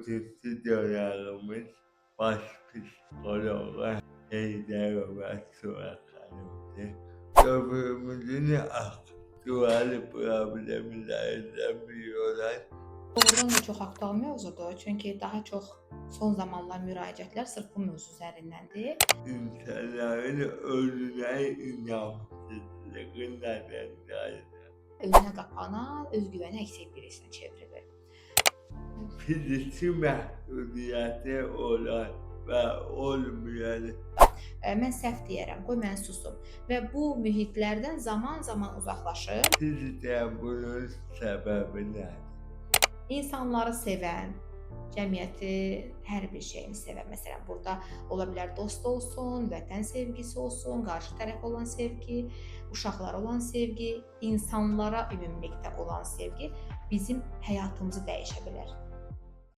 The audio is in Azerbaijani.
bugünkü dönemimiz baş psikoloğa Heydər Suraxanımdır. Dövrümüzün aktüel problemlerinden biri olan Doğrudan da çox aktual mövzudur. Çünki daha çox son zamanlar müraciətlər sırf bu mövzu üzərindəndir. insanların ölüne inançsızlığı nedeniyle Özünə qapanan, özgüvəni əksik birisinə çevrilir. fiziki məhdudiyyəti olan və olmayan Mən səhv deyərəm, qoy mən susum və bu mühitlərdən zaman-zaman uzaqlaşır. sizcə bunun səbəbi nədir? İnsanları sevən, cəmiyyəti, hər bir şeyini sevən. Məsələn, burada ola bilər dost olsun, vətən sevgisi olsun, qarşı tərəf olan sevgi, uşaqlara olan sevgi, insanlara ümumilikdə olan sevgi bizim həyatımızı dəyişə bilər.